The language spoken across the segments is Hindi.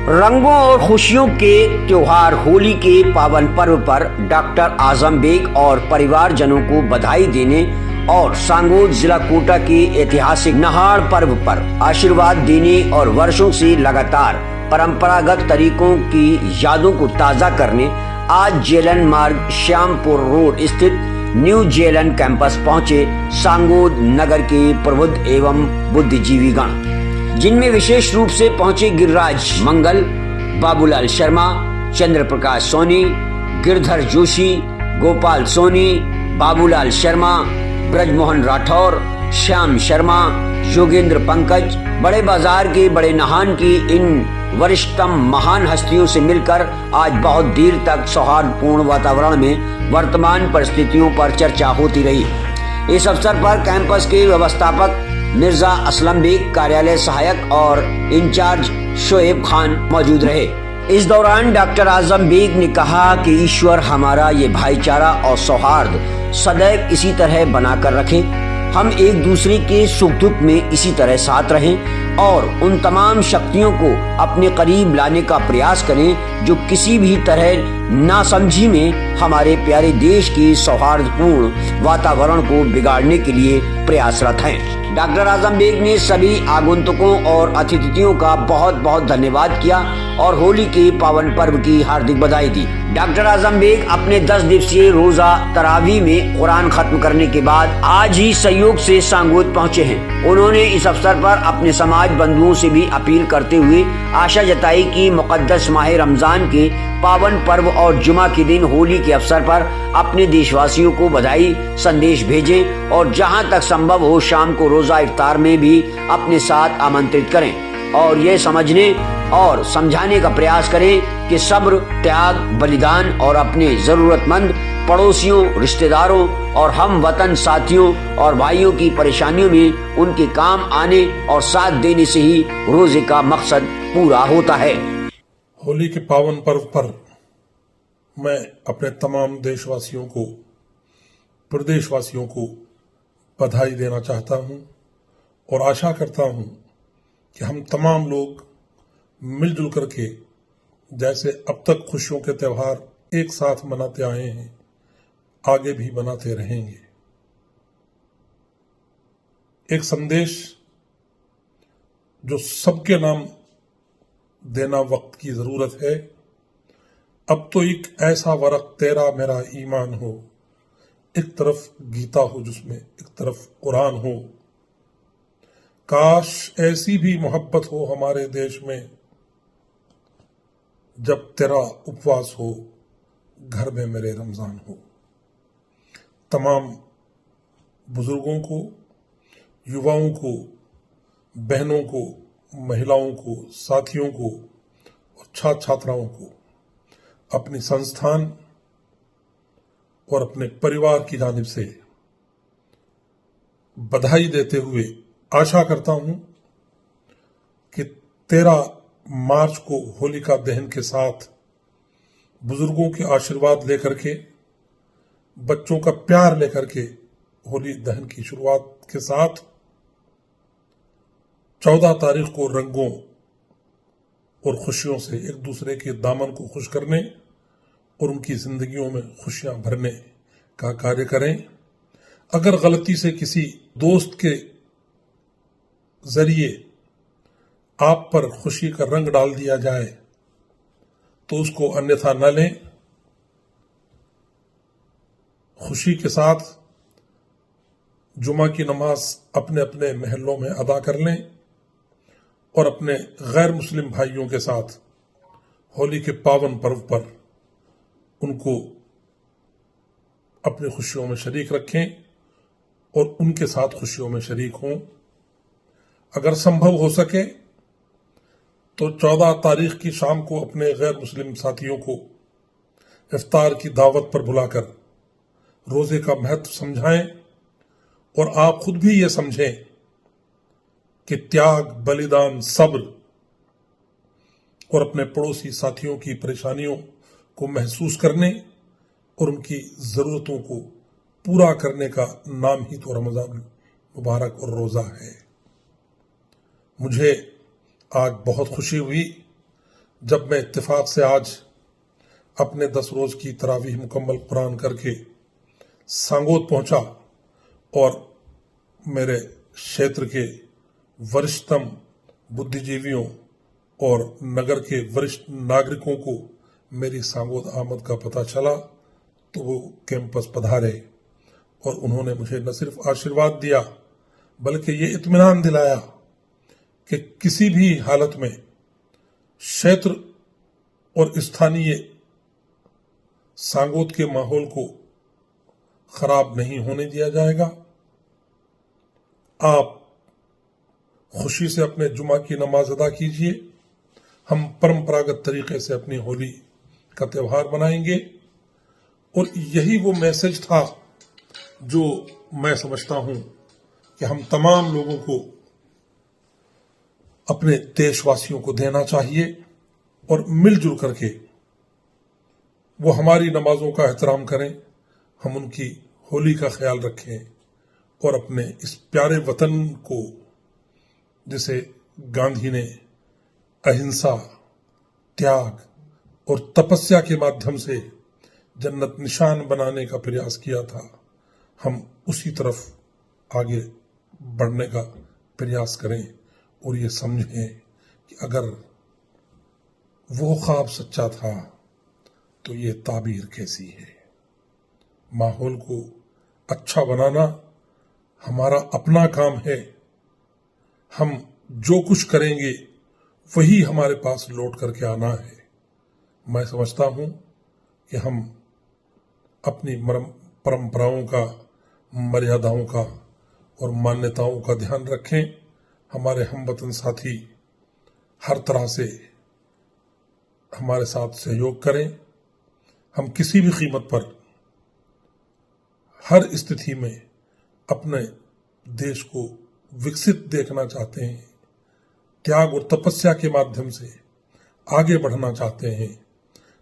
रंगों और खुशियों के त्योहार होली के पावन पर्व पर डॉक्टर आजम बेग और परिवारजनों को बधाई देने और सांगोद जिला कोटा के ऐतिहासिक नहाड़ पर्व पर आशीर्वाद देने और वर्षों से लगातार परंपरागत तरीकों की यादों को ताजा करने आज जेलन मार्ग श्यामपुर रोड स्थित न्यू जेलन कैंपस पहुंचे सांगोद नगर के प्रबुद्ध एवं बुद्धिजीवी गण, जिनमें विशेष रूप से पहुंचे गिरिराज मंगल, बाबूलाल शर्मा, चंद्र प्रकाश सोनी, गिरधर जोशी, गोपाल सोनी, बाबूलाल शर्मा, ब्रजमोहन राठौर, श्याम शर्मा, योगेंद्र पंकज। बड़े बाजार के बड़े नहान की इन वरिष्ठतम महान हस्तियों से मिलकर आज बहुत देर तक सौहार्दपूर्ण वातावरण में वर्तमान परिस्थितियों पर चर्चा होती रही। इस अवसर पर कैंपस के व्यवस्थापक मिर्जा असलम बेग, कार्यालय सहायक और इंचार्ज शोएब खान मौजूद रहे। इस दौरान डॉक्टर आजम बेग ने कहा कि ईश्वर हमारा ये भाईचारा और सौहार्द सदैव इसी तरह बनाकर रखे, हम एक दूसरे के सुख दुख में इसी तरह साथ रहें और उन तमाम शक्तियों को अपने करीब लाने का प्रयास करें जो किसी भी तरह नासमझी में हमारे प्यारे देश के सौहार्दपूर्ण वातावरण को बिगाड़ने के लिए प्रयासरत हैं। डॉक्टर आजम बेग ने सभी आगंतुकों और अतिथियों का बहुत बहुत धन्यवाद किया और होली के पावन पर्व की हार्दिक बधाई दी। डॉक्टर आजम बेग अपने 10 दिवसीय रोजा तरावी में कुरान खत्म करने के बाद आज ही सहयोग से सांगोद पहुंचे हैं। उन्होंने इस अवसर पर अपने समाज बंधुओं से भी अपील करते हुए आशा जताई कि मुकद्दस माह रमजान के पावन पर्व और जुमा के दिन होली के अवसर पर अपने देशवासियों को बधाई संदेश भेजें और जहां तक संभव हो शाम को रोजा इफ्तार में भी अपने साथ आमंत्रित करें और ये समझने और समझाने का प्रयास करें कि सब्र, त्याग, बलिदान और अपने जरूरतमंद पड़ोसियों, रिश्तेदारों और हम वतन साथियों और भाइयों की परेशानियों में उनके काम आने और साथ देने से ही रोजे का मकसद पूरा होता है। होली के पावन पर्व पर मैं अपने तमाम देशवासियों को, प्रदेशवासियों को बधाई देना चाहता हूं और आशा करता हूं कि हम तमाम लोग मिलजुल करके जैसे अब तक खुशियों के त्यौहार एक साथ मनाते आए हैं, आगे भी मनाते रहेंगे। एक संदेश जो सबके नाम देना वक्त की जरूरत है। अब तो एक ऐसा वरक तेरा मेरा ईमान हो, एक तरफ गीता हो जिसमें एक तरफ कुरान हो। काश ऐसी भी मोहब्बत हो हमारे देश में, जब तेरा उपवास हो घर में मेरे रमजान हो। तमाम बुजुर्गों को, युवाओं को, बहनों को, महिलाओं को, साथियों को और छात्र छात्राओं को अपनी संस्थान और अपने परिवार की जानिब से बधाई देते हुए आशा करता हूं कि 13 मार्च को होलिका दहन के साथ बुजुर्गों के आशीर्वाद लेकर के, बच्चों का प्यार लेकर के होली दहन की शुरुआत के साथ 14 तारीख को रंगों और खुशियों से एक दूसरे के दामन को खुश करने और उनकी जिंदगियों में खुशियां भरने का कार्य करें। अगर गलती से किसी दोस्त के जरिए आप पर खुशी का रंग डाल दिया जाए तो उसको अन्यथा न लें। खुशी के साथ जुमा की नमाज अपने अपने महलों में अदा कर लें और अपने गैर मुस्लिम भाइयों के साथ होली के पावन पर्व पर उनको अपनी खुशियों में शरीक रखें और उनके साथ खुशियों में शरीक हों। अगर संभव हो सके तो 14 तारीख की शाम को अपने गैर मुस्लिम साथियों को इफ्तार की दावत पर बुलाकर रोजे का महत्व समझाएं और आप खुद भी ये समझें कि त्याग, बलिदान, सब्र और अपने पड़ोसी साथियों की परेशानियों को महसूस करने और उनकी जरूरतों को पूरा करने का नाम ही तो रमजान मुबारक और रोजा है। मुझे आज बहुत खुशी हुई जब मैं इत्तेफाक से आज अपने 10 रोज की तरावीह मुकम्मल कुरान करके सांगोद पहुंचा और मेरे क्षेत्र के वरिष्ठतम बुद्धिजीवियों और नगर के वरिष्ठ नागरिकों को मेरी सांगोद आमद का पता चला तो वो कैंपस पधारे और उन्होंने मुझे न सिर्फ आशीर्वाद दिया बल्कि ये इत्मीनान दिलाया कि किसी भी हालत में क्षेत्र और स्थानीय सांगोद के माहौल को खराब नहीं होने दिया जाएगा। आप खुशी से अपने जुमा की नमाज अदा कीजिए। हम परंपरागत तरीके से अपनी होली का त्यौहार मनाएंगे और यही वो मैसेज था जो मैं समझता हूं कि हम तमाम लोगों को अपने देशवासियों को देना चाहिए और मिलजुल करके वो हमारी नमाजों का एहतराम करें, हम उनकी होली का ख्याल रखें और अपने इस प्यारे वतन को जिसे गांधी ने अहिंसा, त्याग और तपस्या के माध्यम से जन्नत निशान बनाने का प्रयास किया था, हम उसी तरफ आगे बढ़ने का प्रयास करें और ये समझें कि अगर वो ख्वाब सच्चा था तो ये ताबीर कैसी है। माहौल को अच्छा बनाना हमारा अपना काम है। हम जो कुछ करेंगे वही हमारे पास लौट करके आना है। मैं समझता हूं कि हम अपनी परंपराओं का, मर्यादाओं का और मान्यताओं का ध्यान रखें। हमारे हमवतन साथी हर तरह से हमारे साथ सहयोग करें। हम किसी भी कीमत पर हर स्थिति में अपने देश को विकसित देखना चाहते हैं, त्याग और तपस्या के माध्यम से आगे बढ़ना चाहते हैं।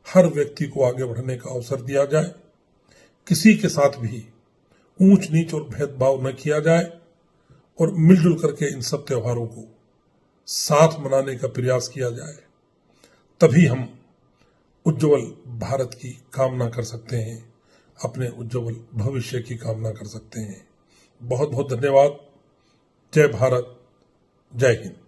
हर व्यक्ति को आगे बढ़ने का अवसर दिया जाए, किसी के साथ भी ऊंच नीच और भेदभाव न किया जाए और मिलजुल करके इन सब त्योहारों को साथ मनाने का प्रयास किया जाए। तभी हम उज्जवल भारत की कामना कर सकते हैं, अपने उज्जवल भविष्य की कामना कर सकते हैं। बहुत बहुत धन्यवाद। जय भारत, जय हिंद।